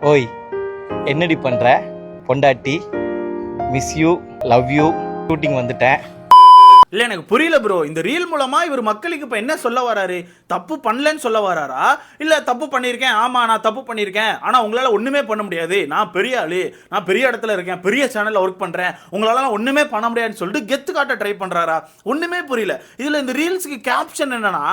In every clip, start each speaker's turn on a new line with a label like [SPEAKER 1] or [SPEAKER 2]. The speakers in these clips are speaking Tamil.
[SPEAKER 1] ஓய், என்னடி பண்ற? பொண்டாட்டி miss you, love you, shooting வந்துட்டேன்.
[SPEAKER 2] இல்லை எனக்கு புரியல ப்ரோ. இந்த ரீல் மூலமா இவர் மக்களுக்கு இப்போ என்ன சொல்ல வராரு? தப்பு பண்ணலன்னு சொல்ல வராரா, இல்லை தப்பு பண்ணியிருக்கேன், ஆமாம் நான் தப்பு பண்ணியிருக்கேன், ஆனால் உங்களால் ஒன்றுமே பண்ண முடியாது, நான் பெரிய ஆளு, நான் பெரிய இடத்துல இருக்கேன், பெரிய சேனலில் ஒர்க் பண்ணுறேன், உங்களால் ஒன்றுமே பண்ண முடியாதுன்னு சொல்லிட்டு கெத்து காட்ட ட்ரை பண்ணுறாரா? ஒன்றுமே புரியல. இதில் இந்த ரீல்ஸுக்கு கேப்ஷன் என்னன்னா,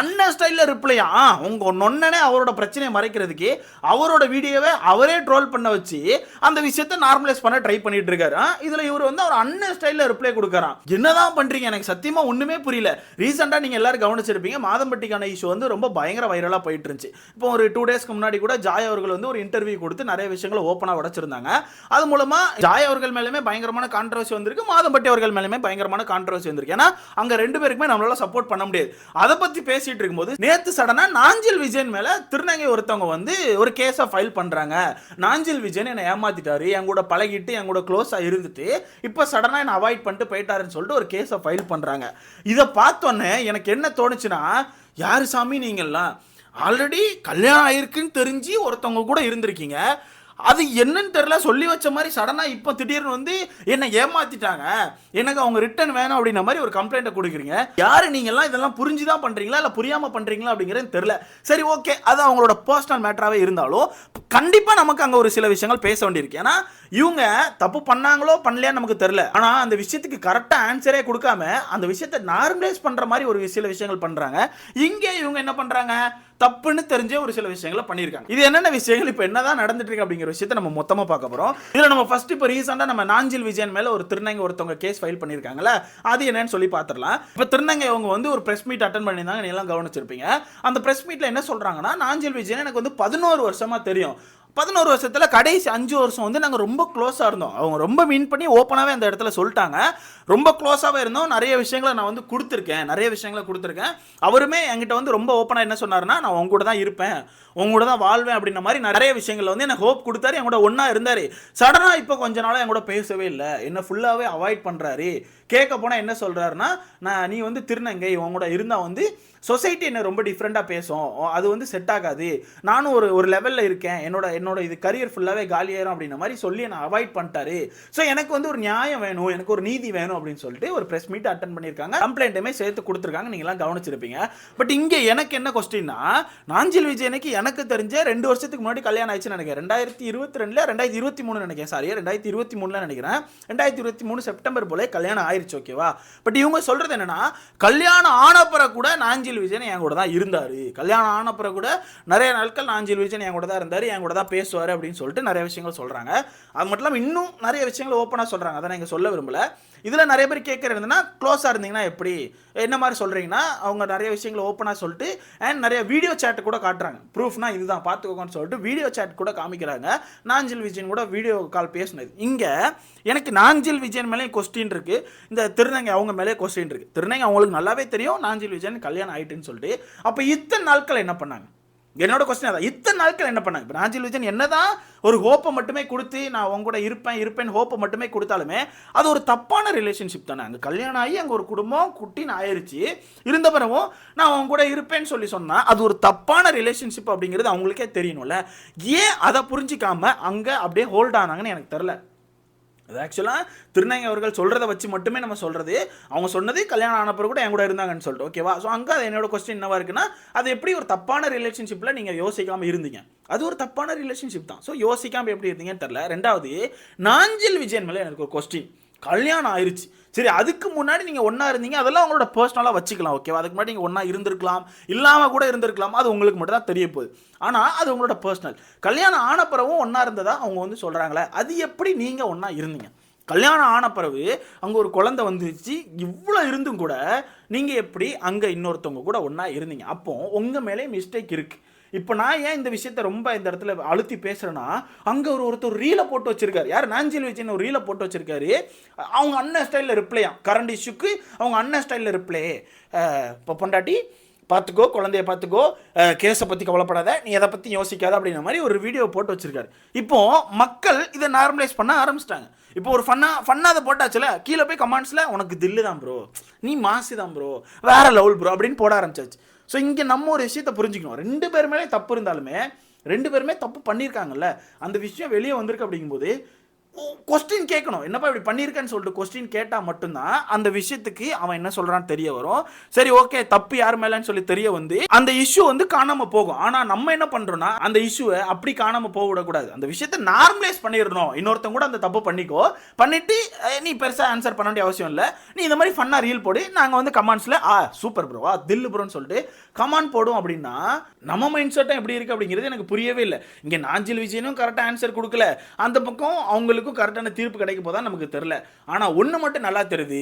[SPEAKER 2] அண்ணன் ஸ்டைலில் ரிப்ளையா, உங்கள் நொன்னனே அவரோட பிரச்சனையை மறைக்கிறதுக்கு அவரோட வீடியோவை அவரே ட்ரோல் பண்ண வச்சு அந்த விஷயத்தை நார்மலைஸ் பண்ண ட்ரை பண்ணிட்டு இருக்காரு. இதில் இவர் வந்து அவர் அண்ணன் ஸ்டைலில் ரிப்ளை கொடுக்குறான். என்னதான் பண்ணுறீங்க? எனக்கு சத்தியமா ஒண்ணுமே புரியல. ரீசெண்டா நீங்க எல்லாரும் கவனிச்சிருப்பீங்க, மாதம்பட்டிக்கான இஷ்யூ வந்து ரொம்ப பயங்கர வைரலா போயிட்டு இருந்துச்சு. இப்போ ஒரு 2 டேஸ்க்கு முன்னாடி கூட ஜாய் அவர்கள் வந்து ஒரு இன்டர்வியூ கொடுத்து நிறைய விஷயங்களை ஓப்பனா உடைச்சிருந்தாங்க. அது மூலமா ஜாய் அவர்கள் மேலுமே பயங்கரமான கான்ட்ரோவர்சி வந்திருக்கு, மாதம்பட்டி அவர்கள் மேலுமே பயங்கரமான கான்ட்ரோவர்சி வந்திருக்கு. ஏன்னா அங்க ரெண்டு பேருக்குமே நம்மளால சப்போர்ட் பண்ண முடியாது. அதை பத்தி பேசிட்டு இருக்கும்போது நேத்து சடனா நாஞ்சில் விஜயன் மேல திருநங்கை ஒருத்தவங்க வந்து ஒரு கேஸை ஃபைல் பண்றாங்க. நாஞ்சில் விஜயன் என்னை ஏமாத்திட்டாரு, என் கூட பழகிட்டு என் கூட க்ளோஸா இருந்துட்டு இப்போ சடனா என்ன அவாய்ட் பண்ணிட்டு போயிட்டாருன்னு சொல்லிட்டு ஒரு கேஸை ஃபைல் பண்றாங்க. இதை பார்த்தோன்னே எனக்கு என்ன தோணுச்சுன்னா, யாரு சாமி நீங்கெல்லாம்? ஆல்ரெடி கல்யாணம் ஆயிருக்குன்னு தெரிஞ்சு ஒருத்தவங்க கூட இருந்திருக்கீங்க, அது என்னன்னு தெரியல, சொல்லி வச்ச மாதிரி சடனா இப்போ திடீர்னு வந்து என்ன ஏமாத்திட்டாங்க, எனக்கு அவங்க ரிட்டர்ன் வேணும் அப்படின்ற மாதிரி ஒரு கம்ப்ளைண்ட்டை கொடுக்குறீங்க. யாரு நீங்கெல்லாம்? இதெல்லாம் புரிஞ்சுதான் பண்றீங்களா இல்லை புரியாம பண்றீங்களா அப்படிங்கிறது தெரியல. சரி, ஓகே, அது அவங்களோட பர்சனல் மேட்டராகவே இருந்தாலும் கண்டிப்பா நமக்கு அங்க ஒரு சில விஷயங்கள் பேச வேண்டியிருக்கு. ஏன்னா இவங்க தப்பு பண்ணாங்களோ பண்ணலையான்னு நமக்கு தெரியல, ஆனா அந்த விஷயத்துக்கு கரெக்டா ஆன்சரே கொடுக்காம அந்த விஷயத்தை நார்மலைஸ் பண்ற மாதிரி ஒரு சில விஷயங்கள் பண்றாங்க. இங்கே இவங்க என்ன பண்றாங்க? தப்புன்னு தெரிஞ்ச ஒரு சில விஷயங்களை பண்ணியிருக்காங்க. இது என்னென்ன விஷயங்கள், இப்போ என்னதான் நடந்துட்டு இருக்கு அப்படிங்கிற விஷயத்தை நம்ம மொத்தமா பார்க்க போறோம். இதுல நம்ம ஃபர்ஸ்ட் இப்போ ரீசெண்டா நம்ம நாஞ்சில் விஜயன் மேல ஒரு திருநங்கை ஒருத்தவங்க கேஸ் ஃபைல் பண்ணியிருக்காங்களா, அது என்னன்னு சொல்லி பார்த்துடலாம். இப்போ திருநங்கை அவங்க வந்து ஒரு பிரஸ் மீட் அட்டன் பண்ணியிருந்தாங்க, நீ எல்லாம் கவனிச்சிருப்பீங்க. அந்த பிரஸ் மீட்ல என்ன சொல்றாங்கன்னா, நாஞ்சில் விஜயன் எனக்கு வந்து 11 வருஷமா தெரியும், 11 வருஷத்தில் கடைசி 5 வருஷம் வந்து நாங்கள் ரொம்ப க்ளோஸாக இருந்தோம். அவங்க ரொம்ப மீன் பண்ணி ஓப்பனாகவே அந்த இடத்துல சொல்லிட்டாங்க, ரொம்ப க்ளோஸாகவே இருந்தோம், நிறைய விஷயங்களை நான் வந்து கொடுத்துருக்கேன். அவருமே என்கிட்ட வந்து ரொம்ப ஓப்பனாக என்ன சொன்னார்னா, நான் உங்க கூட தான் இருப்பேன், உங்க கூட தான் வாழ்வேன் அப்படின்ற மாதிரி நிறைய விஷயங்கள் வந்து எனக்கு ஹோப் கொடுத்தாரு, என் கூட ஒன்றா இருந்தார். சடனாக இப்போ கொஞ்ச நாளாக என் கூட பேசவே இல்லை, என்னை ஃபுல்லாகவே அவாய்ட் பண்ணுறாரு. கேட்க போனால் என்ன சொல்கிறாருன்னா, நீ வந்து திருநங்கை, உங்க கூட இருந்தால் வந்து சொசைட்டி என்ன ரொம்ப டிஃப்ரெண்ட்டாக பேசும், அது வந்து செட் ஆகாது, நானும் ஒரு லெவலில் இருக்கேன், என்னோட இது கரியர் ஃபுல்லாகவே காலியாயிரும் அப்படின்ற மாதிரி சொல்லி என்னை அவாய்ட் பண்ணிட்டாரு. ஸோ எனக்கு வந்து ஒரு நியாயம் வேணும், எனக்கு ஒரு நீதி வேணும் அப்படின்னு சொல்லிட்டு ஒரு ப்ரெஸ் மீட் அட்டன் பண்ணியிருக்காங்க. கம்ப்ளைண்ட்டுமே சேர்த்து கொடுத்துருக்காங்க, நீங்களாம் கவனிச்சிருப்பீங்க. பட் இங்கே எனக்கு என்ன கொஸ்டின்னா, நாஞ்சில் விஜயனுக்கு எனக்கு தெரிஞ்ச 2 வருஷத்துக்கு முன்னாடி கல்யாணம் ஆயிடுச்சுன்னு நினைக்கிறேன். 2022 2023 நினைக்கிறேன், சாரி 2023 நினைக்கிறேன். 2023 செப்டம்பர் போல கல்யாணம் ஆயிடுச்சு, ஓகேவா? பட் இவங்க சொல்றது என்னன்னா, கல்யாணம் ஆனப்புற கூட நாஞ்சில் விஜயன் என் கூட தான் இருந்தாரு, கல்யாணம் ஆனப்புற கூட நிறைய நாட்கள் நாஞ்சில் விஜயன் என் கூட தான் இருந்தாரு, என் கூட தான் பேசுவார் அப்படின்னு சொல்லிட்டு நிறைய விஷயங்கள் சொல்றாங்க. அது மட்டும் இல்லாமல் இன்னும் நிறைய விஷயங்கள் ஓப்பனாக சொல்றாங்க, அதை நான் இங்கே சொல்ல விரும்பல. இதில் நிறைய பேர் கேட்கறதுன்னா, க்ளோஸாக இருந்தீங்கன்னா எப்படி, என்ன மாதிரி சொல்கிறீங்கன்னா, அவங்க நிறைய விஷயங்களை ஓப்பனாக சொல்லிட்டு அண்ட் நிறைய வீடியோ சேட்டை கூட காட்டுறாங்க, ப்ரூஃப்னா இதுதான் பார்த்துக்கோங்கன்னு சொல்லிட்டு வீடியோ சேட் கூட காமிக்கிறாங்க. நாஞ்சில் விஜயன் கூட வீடியோ கால் பேசினது. இங்கே எனக்கு நாஞ்சில் விஜயன் மேலே கொஸ்டின் இருக்குது, இந்த திருநங்கை அவங்க மேலே கொஸ்டின் இருக்குது. திருநங்கை அவங்களுக்கு நல்லாவே தெரியும் நாஞ்சில் விஜயன் கல்யாணம் ஆகிட்டுன்னு சொல்லிட்டு. அப்போ இத்தனை நாட்கள் என்ன பண்ணாங்க? என்னோட கொஸ்டின் அதான், இத்தனை நாட்கள் என்ன பண்ணாங்க? இப்போ நாஞ்சில் விஜயன் என்னதான் ஒரு ஹோப்பை மட்டுமே கொடுத்து நான் உங்க கூட இருப்பேன் ஹோப்பை மட்டுமே கொடுத்தாலுமே அது ஒரு தப்பான ரிலேஷன்ஷிப் தானே. அங்கே கல்யாணம் ஆகி அங்கே ஒரு குடும்பம் குட்டின்னு ஆயிடுச்சு, இருந்த பிறகும் நான் அவங்க கூட இருப்பேன்னு சொல்லி சொன்னால் அது ஒரு தப்பான ரிலேஷன்ஷிப் அப்படிங்கிறது அவங்களுக்கே தெரியணும்ல. ஏன் அதை புரிஞ்சிக்காம அங்கே அப்படியே ஹோல்ட் ஆனாங்கன்னு எனக்கு தெரில. அது ஆக்சுவலாக திருநங்கை அவர்கள் சொல்கிறத வச்சு மட்டுமே நம்ம சொல்கிறது, அவங்க சொன்னது கல்யாணம் ஆனப்பறம் கூட என் கூட இருந்தாங்கன்னு சொல்லிட்டு, ஓகேவா? ஸோ அங்கே அது என்னோட கொஸ்டின் என்னவா இருக்குன்னா, அது எப்படி ஒரு தப்பான ரிலேஷன்ஷிப்பில் நீங்கள் யோசிக்காமல் இருந்தீங்க? அது ஒரு தப்பான ரிலேஷன்ஷிப் தான். ஸோ யோசிக்காமல் எப்படி இருந்தீங்கன்னு தெரில. ரெண்டாவது, நாஞ்சில் விஜயன் மேலே எனக்கு ஒரு கொஸ்டின். கல்யாணம் ஆயிடுச்சு, சரி, அதுக்கு முன்னாடி நீங்கள் ஒன்றா இருந்தீங்க, அதெல்லாம் உங்களோட பர்சனலாக வச்சுக்கலாம், ஓகேவா? அதுக்கு முன்னாடி நீங்கள் ஒன்றா இருந்திருக்கலாம், இல்லாமல் கூட இருந்திருக்கலாம், அது உங்களுக்கு மட்டும் தான் தெரிய போகுது. ஆனால் அது உங்களோட பர்சனல். கல்யாணம் ஆன பிறகும் ஒன்றா இருந்ததா அவங்க வந்து சொல்கிறாங்களே, அது எப்படி நீங்கள் ஒன்றா இருந்தீங்க? கல்யாணம் ஆன பிறகு அங்கே ஒரு குழந்தை வந்துச்சு, இவ்வளோ இருந்தும் கூட நீங்கள் எப்படி அங்கே இன்னொருத்தவங்க கூட ஒன்றா இருந்தீங்க? அப்போ உங்கள் மேலே மிஸ்டேக் இருக்குது. இப்போ நான் ஏன் இந்த விஷயத்தை ரொம்ப இந்த இடத்துல அழுத்தி பேசுகிறேன்னா, அங்கே ஒருத்தர் ரீலை போட்டு வச்சிருக்காரு, யார்? நாஞ்சில் விஜயன் ஒரு ரீலை போட்டு வச்சிருக்காரு. அவங்க அண்ணன் ஸ்டைலில் ரிப்ளையா, கரண்ட் இஷ்யூக்கு அவங்க அண்ணன் ஸ்டைலில் ரிப்ளை, இப்போ பொண்டாட்டி பார்த்துக்கோ, குழந்தைய பார்த்துக்கோ, கேஸை பற்றி கவலைப்படாத, நீ எதை பற்றி யோசிக்காத அப்படின்ற மாதிரி ஒரு வீடியோ போட்டு வச்சிருக்காரு. இப்போ மக்கள் இதை நார்மலைஸ் பண்ண ஆரம்பிச்சிட்டாங்க. இப்போ ஒரு ஃபன்னாக அதை போட்டாச்சுல, கீழே போய் கமெண்ட்ஸில் உனக்கு தில்லு தான் ப்ரோ, நீ மாசி தான் ப்ரோ, வேற லெவல் ப்ரோ அப்படின்னு போட ஆரம்பிச்சாச்சு. ஸோ இங்கே நம்ம ஒரு விஷயத்தை புரிஞ்சுக்கணும், 2 பேர் மேலே தப்பு இருந்தாலுமே 2 பேருமே தப்பு பண்ணியிருக்காங்கல்ல, அந்த விஷயம் வெளியே வந்திருக்கு அப்படிங்கும்போது கொஸ்டின் கேட்கணும். என்னப்பா இப்படி பண்ணியிருக்கேன்னு சொல்லிட்டு கொஸ்டின் கேட்டால் மட்டும்தான் அந்த விஷயத்துக்கு அவன் என்ன சொல்கிறான்னு தெரிய வரும். சரி ஓகே தப்பு யார் மேலேன்னு சொல்லி தெரிய வந்து அந்த இஷ்யூ வந்து காணாமல் போகும். ஆனால் நம்ம என்ன பண்ணுறோம்னா அந்த இஷ்யூவை அப்படி காணாமல் போக விடக்கூடாது. அந்த விஷயத்தை நார்மலைஸ் பண்ணிடணும். இன்னொருத்தங்க கூட அந்த தப்பு பண்ணிட்டு நீ பெருசாக ஆன்சர் பண்ண வேண்டிய அவசியம் இல்லை. நீ இந்த மாதிரி ஃபன்னாக ரீல் போடு, நாங்கள் வந்து கமெண்ட்ஸில் சூப்பர் ப்ரோவா தில்லு ப்ரோன்னு சொல்லிட்டு கமெண்ட் போடும். அப்படின்னா நம்ம மைண்ட் செட்டும் எப்படி இருக்குது அப்படிங்கிறது எனக்கு புரியவே இல்லை. இங்கே நாஞ்சில் விஜயனும் கரெக்டாக ஆன்சர் கொடுக்கல, அந்த பக்கம் அவங்களுக்கு கரெக்டான தீர்ப்பு கிடைக்க போதா நமக்கு தெரியல. ஆனா ஒண்ணு மட்டும் நல்லா தெரியுது,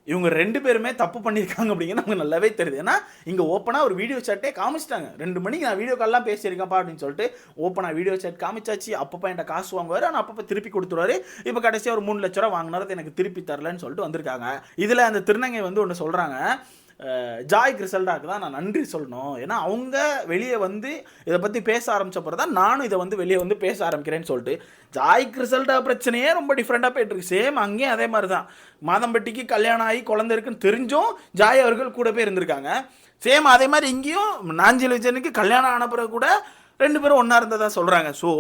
[SPEAKER 2] இவங்க 2 பேருமே தப்பு பண்ணியிருக்காங்க அப்படிங்கிறது நமக்கு நல்லாவே தெரியுது. ஏன்னா இங்க ஓப்பனா ஒரு வீடியோ சாட்டே காமிச்சிட்டாங்க. 2 மணிக்கு நான் வீடியோ கால்லாம் பேசியிருக்கேன்ப்பா அப்படின்னு சொல்லிட்டு ஓப்பனா வீடியோ சாட் காமிச்சாச்சு. அப்பப்போ என்கிட்ட காசு வாங்குவாரு, ஆனால் அப்பப்போ திருப்பி கொடுத்துருவாரு. இப்போ கடைசியாக ஒரு 3 லட்ச ரூபா வாங்கினாரு, எனக்கு திருப்பி தரலன்னு சொல்லிட்டு வந்திருக்காங்க. இதுல அந்த திருநங்கை வந்து ஒன்று சொல்றாங்க, ஜாய் கிறிசல்டாக்கு தான் நான் நன்றி சொல்லணும். ஏன்னா அவங்க வெளியே வந்து இதை பற்றி பேச ஆரம்பிச்சப்பறம் தான் நானும் இதை வந்து வெளியே வந்து பேச ஆரம்பிக்கிறேன்னு சொல்லிட்டு. ஜாய் கிறிசல்டா பிரச்சனையே ரொம்ப டிஃப்ரெண்ட்டாக போயிட்டுருக்கு. சேம் அங்கேயும் அதே மாதிரி தான். மாதம்பட்டிக்கு கல்யாணம் ஆகி குழந்தை இருக்குன்னு தெரிஞ்சும் ஜாய் அவர்கள் கூட போய் இருந்திருக்காங்க. சேம் அதே மாதிரி இங்கேயும் நாஞ்சில் விஜயனுக்கு கல்யாணம் ஆன பிறகு கூட 2 பேரும் ஒன்றா இருந்ததா சொல்கிறாங்க. ஸோ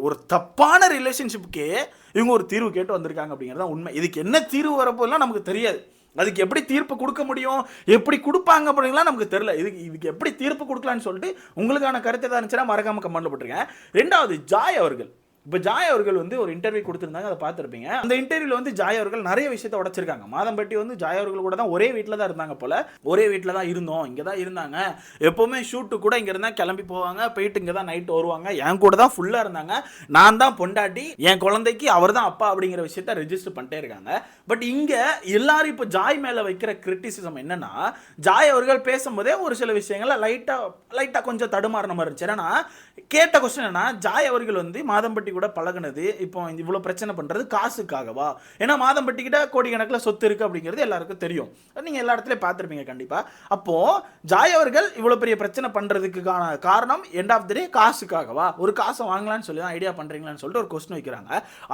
[SPEAKER 2] ஒரு தப்பான ரிலேஷன்ஷிப்புக்கே இவங்க ஒரு தீர்வு கேட்டு வந்திருக்காங்க அப்படிங்கிறது தான் உண்மை. இதுக்கு என்ன தீர்வு வரப்போலாம் நமக்கு தெரியாது. அதுக்கு எப்படி தீர்ப்பு கொடுக்க முடியும், எப்படி கொடுப்பாங்க அப்படிங்கலாம் நமக்கு தெரியல. இதுக்கு எப்படி தீர்ப்பு கொடுக்கலான்னு சொல்லிட்டு உங்களுக்கான கருத்து தான் இருந்துச்சுன்னா மறக்காம கமெண்ட்ல போட்டுருங்க. 2வது ஜாய் அவர்கள். இப்போ ஜாய் அவர்கள் வந்து ஒரு இன்டர்வியூ கொடுத்துருந்தாங்க, அதை பார்த்துருப்பீங்க. அந்த இன்டர்வியூவில் வந்து ஜாய் அவர்கள் நிறைய விஷயத்தை உடைச்சிருக்காங்க. மாதம்பட்டி வந்து ஜாய் அவர்கள் கூட தான் ஒரே வீட்டில் தான் இருந்தாங்க போல. ஒரே வீட்டில் தான் இருந்தோம், இங்கே தான் இருந்தாங்க, எப்போவுமே ஷூட்டு கூட இங்கே இருந்தால் கிளம்பி போவாங்க, போயிட்டு இங்கே தான் நைட்டு வருவாங்க, என் கூட தான் ஃபுல்லாக இருந்தாங்க, நான் தான் பொண்டாட்டி, என் குழந்தைக்கு அவர் தான் அப்பா அப்படிங்கிற விஷயத்த ரெஜிஸ்டர் பண்ணிட்டே இருக்காங்க. பட் இங்கே எல்லாரும் இப்போ ஜாய் மேலே வைக்கிற கிரிட்டிசிசம் என்னன்னா, ஜாய் அவர்கள் பேசும்போதே ஒரு சில விஷயங்களை லைட்டாக கொஞ்சம் தடுமாறின மாதிரி இருந்துச்சு. ஏன்னா கேட்ட கொஸ்டின் என்னன்னா, ஜாய் அவர்கள் வந்து மாதம்பட்டி கூட பழகுனது இப்போ இவ்வளோ பிரச்சனை பண்ணுறது காசுக்காகவா? ஏன்னா மாதம்பட்டி கிட்ட கோடிக்கணக்கில் சொத்து இருக்குது அப்படிங்கிறது எல்லாருக்கும் தெரியும். நீங்கள் எல்லா இடத்துலையும் பார்த்துருப்பீங்க கண்டிப்பாக. அப்போது ஜாய் அவர்கள் இவ்வளோ பெரிய பிரச்சனை பண்ணுறதுக்கான காரணம் எண்ட் ஆஃப் த டே காசுக்காகவா? ஒரு காசை வாங்கலான்னு சொல்லி தான் ஐடியா பண்ணுறீங்களான்னு சொல்லிட்டு ஒரு கொஸ்டின் வைக்கிறாங்க.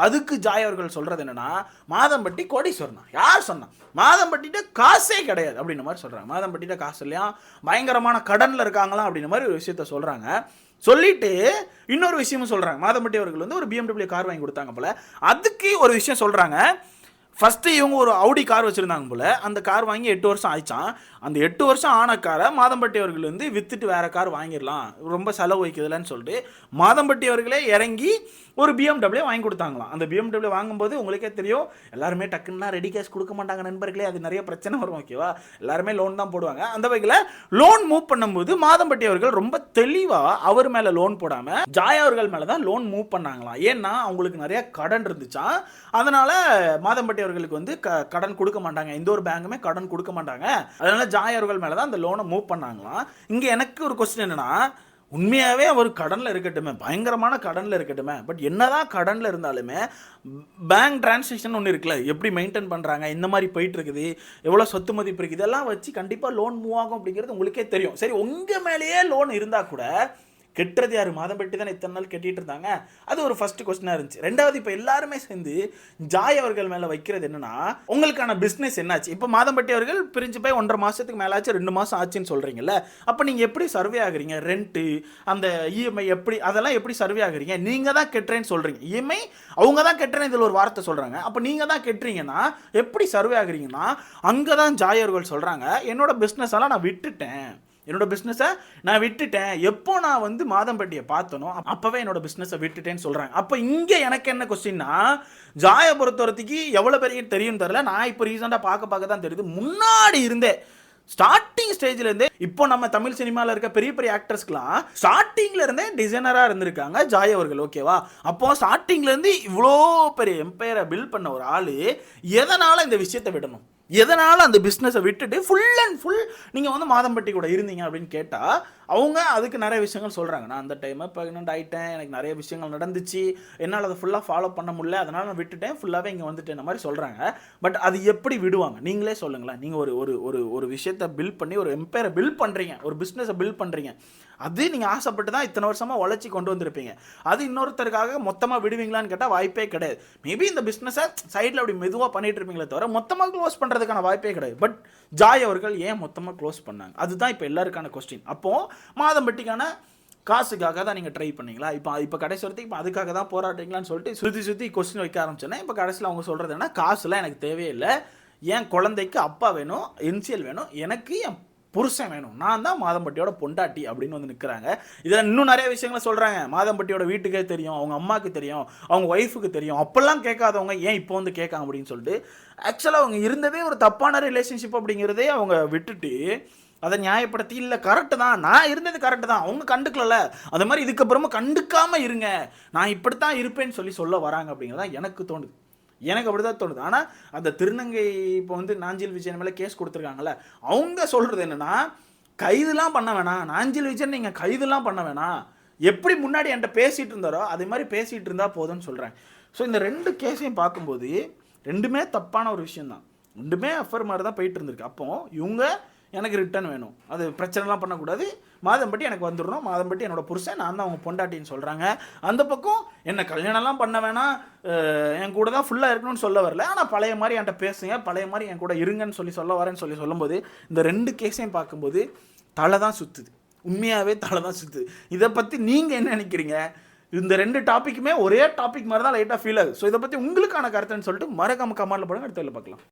[SPEAKER 2] அதுக்கு ஜாய் அவர்கள் சொல்கிறது என்னன்னா, மாதம்பட்டி கோடீஸ்வரனா? யார் சொன்னா? மாதம்பட்டிட்ட காசே கிடையாது அப்படின்ற மாதிரி சொல்கிறாங்க. மாதம்பட்டிட்ட காசு இல்லையா, பயங்கரமான கடனில் இருக்காங்களா அப்படின்ற மாதிரி ஒரு விஷயத்த சொல்கிறாங்க. சொல்லிட்டு இன்னொரு விஷயமும் சொல்றாங்க. மாதம்பட்டி அவர்கள் வந்து ஒரு BMW கார் வாங்கி கொடுத்தாங்க போல. அதுக்கு ஒரு விஷயம் சொல்றாங்க. ஃபர்ஸ்ட் இவங்க ஒரு ஆடி கார் வச்சிருந்தாங்க போல. அந்த கார் வாங்கி 8 வருஷம் ஆயிடுச்சான். அந்த 8 வருஷம் ஆன காரை மாதம்பட்டி அவர்கள் வந்து வித்துட்டு வேற கார் வாங்கிடலாம், ரொம்ப செலவு வைக்கிறதுலன்னு சொல்லிட்டு மாதம்பட்டி அவர்களே இறங்கி ஒரு BMW வாங்கி கொடுத்தாங்களாம். அந்த BMW வாங்கும்போது உங்களுக்கே தெரியும், எல்லாருமே டக்குன்னா ரெடி கேஷ் கொடுக்க மாட்டாங்க நண்பர்களே, அது நிறைய பிரச்சனை வரும். ஓகேவா, எல்லாருமே லோன் தான் போடுவாங்க. அந்த வகையில் லோன் மூவ் பண்ணும்போது மாதம்பட்டி அவர்கள் ரொம்ப தெளிவாக அவர் மேலே லோன் போடாமல் ஜாய் அவர்கள் மேலே தான் லோன் மூவ் பண்ணாங்களாம். ஏன்னா அவங்களுக்கு நிறைய கடன் இருந்துச்சா, அதனால மாதம்பட்டி அவர்களுக்கு வந்து கடன் கொடுக்க மாட்டாங்க, எந்த ஒரு பேங்குமே கடன் கொடுக்க மாட்டாங்க, அதனால ஜாய் அவர்கள் மேலே தான் அந்த லோனை மூவ் பண்ணாங்களாம். இங்கே எனக்கு ஒரு கொஸ்டின் என்னன்னா, உண்மையாகவே அவர் கடனில் இருக்கட்டுமே, பயங்கரமான கடனில் இருக்கட்டுமே, பட் என்னதான் கடனில் இருந்தாலுமே பேங்க் டிரான்சாக்ஷன் ஒன்று இருக்குல்ல, எப்படி மெயின்டைன் பண்ணுறாங்க, இந்த மாதிரி போயிட்டு இருக்குது, எவ்வளோ சொத்து மதிப்பு இருக்குது, இதெல்லாம் வச்சு கண்டிப்பாக லோன் மூவ் ஆகும் அப்படிங்கிறது உங்களுக்கே தெரியும். சரி, உங்கள் மேலேயே லோன் இருந்தால் கூட கெட்டுறது யார்? மாதம்பட்டி தானே இத்தனை நாள் கட்டிட்டு இருந்தாங்க. அது ஒரு ஃபர்ஸ்ட் கொஸ்டினாக இருந்துச்சு. 2வது, இப்போ எல்லாருமே சேர்ந்து ஜாய் அவர்கள் மேலே வைக்கிறது என்னன்னா, உங்களுக்கான பிஸ்னஸ் என்னாச்சு? இப்போ மாதம்பட்டி அவர்கள் பிரிஞ்சு போய் 1.5 மாதத்துக்கு மேலே ஆச்சு, 2 மாதம் ஆச்சுன்னு சொல்கிறீங்கல்ல, அப்போ நீங்கள் எப்படி சர்வே ஆகுறீங்க? ரெண்ட்டு, அந்த இஎம்ஐ எப்படி, அதெல்லாம் எப்படி சர்வே ஆகுறீங்க? நீங்கள் தான் கெட்டுறேன்னு சொல்கிறீங்க, இஎம்ஐ அவங்க தான் கெட்டுறேன்னு இதில் ஒரு வார்த்தை சொல்கிறாங்க. அப்போ நீங்கள் தான் கெட்டுறீங்கன்னா எப்படி சர்வே ஆகுறீங்கன்னா, அங்கே தான் ஜாய் அவர்கள் சொல்கிறாங்க, என்னோட பிஸ்னஸ் எல்லாம் நான் விட்டுட்டேன், என்னோட பிஸ்னஸை நான் விட்டுட்டேன், எப்போ நான் வந்து மாதம்பட்டியை பார்த்தனோ அப்போவே என்னோட பிஸ்னஸை விட்டுட்டேன்னு சொல்கிறாங்க. அப்போ இங்கே எனக்கு என்ன கொஸ்டின்னா, ஜாயை பொறுத்தவரைக்கு எவ்வளோ பெரிய தெரியும் தெரியல, நான் இப்போ ரீசெண்டாக பார்க்க தான் தெரியுது, முன்னாடி இருந்தே ஸ்டார்டிங் ஸ்டேஜில் இருந்தே இப்போ நம்ம தமிழ் சினிமாவில் இருக்க பெரிய பெரிய ஆக்டர்ஸ்க்குலாம் ஸ்டார்டிங்கில் இருந்தே டிசைனராக இருந்திருக்காங்க ஜாய் அவர்கள். ஓகேவா, அப்போ ஸ்டார்டிங்லேருந்து இவ்வளோ பெரிய எம்பையரை பில்ட் பண்ண ஒரு ஆள் எதனால் இந்த விஷயத்தை விடணும்? எதனால் அந்த பிஸ்னஸை விட்டுட்டு ஃபுல் அண்ட் ஃபுல் நீங்கள் வந்து மாதம்பட்டி கூட இருந்தீங்க அப்படின்னு கேட்டால் அவங்க அதுக்கு நிறைய விஷயங்கள் சொல்கிறாங்க. நான் அந்த டைமை ப்ரெக்னென்ட் ஆகிட்டேன், எனக்கு நிறைய விஷயங்கள் நடந்துச்சு, என்னால் அதை ஃபுல்லாக ஃபாலோ பண்ண முடியல, அதனால் நான் விட்டுட்டேன், ஃபுல்லாகவே இங்கே வந்துட்டேன் இந்த மாதிரி சொல்கிறாங்க. பட் அது எப்படி விடுவாங்க? நீங்களே சொல்லுங்களேன். நீங்கள் ஒரு விஷயத்தை பில்ட் பண்ணி ஒரு எம்பையரை பில்ட் பண்ணுறீங்க, ஒரு பிஸ்னஸை பில்ட் பண்ணுறீங்க, அது நீங்கள் ஆசைப்பட்டு தான் இத்தனை வருஷமாக உழைச்சி கொண்டு வந்திருப்பீங்க, அது இன்னொருத்தருக்காக மொத்தமாக விடுவீங்களான்னு கேட்டால் வாய்ப்பே கிடையாது. மேபி இந்த பிஸ்னஸை சைடில் அப்படி மெதுவாக பண்ணிட்டு இருப்பீங்களே தவிர மொத்தமாக க்ளோஸ் பண்ணுறதுக்கான வாய்ப்பே கிடையாது. பட் ஜாய் அவர்கள் ஏன் மொத்தமாக க்ளோஸ் பண்ணாங்க? அதுதான் இப்போ எல்லாருக்கான கொஸ்டின். அப்போது மாதம்பட்டிக்கான காசுக்காக தான் நீங்கள் ட்ரை பண்ணீங்களா? இப்போ கடைசி வரைக்கும் இப்போ அதுக்காக தான் போராட்டீங்களான்னு சொல்லிட்டு சுற்றி கொஸ்டின் வைக்க ஆரம்பிச்சேன்னா, இப்போ கடைசியில் அவங்க சொல்கிறது என்ன, காசுலாம் எனக்கு தேவையே இல்லை, என் குழந்தைக்கு அப்பா வேணும், இன்சியல் வேணும், எனக்கு என் புருஷன் வேணும், நான் தான் மாதம்பட்டியோட பொண்டாட்டி அப்படின்னு வந்து நிற்கிறாங்க. இதில் இன்னும் நிறைய விஷயங்களை சொல்கிறாங்க. மாதம்பட்டியோட வீட்டுக்கே தெரியும், அவங்க அம்மாவுக்கு தெரியும், அவங்க ஒய்ஃபுக்கு தெரியும், அப்போல்லாம் கேட்காதவங்க ஏன் இப்போ வந்து கேட்காங்க அப்படின்னு சொல்லிட்டு ஆக்சுவலாக அவங்க இருந்ததே ஒரு தப்பான ரிலேஷன்ஷிப் அப்படிங்கிறதே அவங்க விட்டுட்டு அதை நியாயப்படுத்தி இல்லை கரெக்டு தான், நான் இருந்தது கரெக்டு தான், அவங்க கண்டுக்கல, அது மாதிரி இதுக்கப்புறமா கண்டுக்காமல் இருங்க, நான் இப்படித்தான் இருப்பேன்னு சொல்ல வராங்க அப்படிங்கிறதான் எனக்கு தோணுது. எனக்கு அப்படி தான் தோணுது. ஆனால் அந்த திருநங்கை இப்போ வந்து நாஞ்சில் விஜயன் மேலே கேஸ் கொடுத்துருக்காங்கல்ல, அவங்க சொல்கிறது என்னென்னா, கைதுலாம் பண்ண வேணாம், நாஞ்சில் விஜயன் நீங்கள் கைதுலாம் பண்ண வேணாம், எப்படி முன்னாடி என்கிட்ட பேசிகிட்டு இருந்தாரோ அதே மாதிரி பேசிகிட்டு இருந்தால் போதும்னு சொல்கிறேன். ஸோ இந்த 2 கேஸையும் பார்க்கும்போது ரெண்டுமே தப்பான ஒரு விஷயந்தான், ரெண்டுமே அஃபர் மாதிரி தான் போயிட்டு இருந்திருக்கு. அப்போ இவங்க எனக்கு ரிட்டர்ன் வேணும், அது பிரச்சனைலாம் பண்ணக்கூடாது, மாதம்பட்டி எனக்கு வந்துடணும், மாதம்பட்டி என்னோட புருஷன், நான் தான் அவங்க பொண்டாட்டின்னு சொல்கிறாங்க. அந்த பக்கம் என்ன கல்யாணம்லாம் பண்ண வேணாம், என் கூட தான் ஃபுல்லாக இருக்கணும்னு சொல்ல வரல, ஆனால் பழைய மாதிரி என்கிட்ட பேசுங்க, பழைய மாதிரி என் கூட இருங்கன்னு சொல்ல வரேன்னு சொல்லும்போது இந்த 2 கேஸையும் பார்க்கும்போது தலை தான் சுற்றுது, உண்மையாகவே தலை தான் சுற்றுது. இதை பற்றி நீங்கள் என்ன நினைக்கிறீங்க? இந்த 2 டாப்பிக்குமே ஒரே டாபிக் மாதிரி தான் லைட்டாக ஃபீல் ஆகுது. ஸோ இதை பற்றி உங்களுக்கான கருத்துன்னு சொல்லிட்டு மறக்காம கமெண்ட்டில் போடுங்க, அடுத்த பார்க்கலாம்.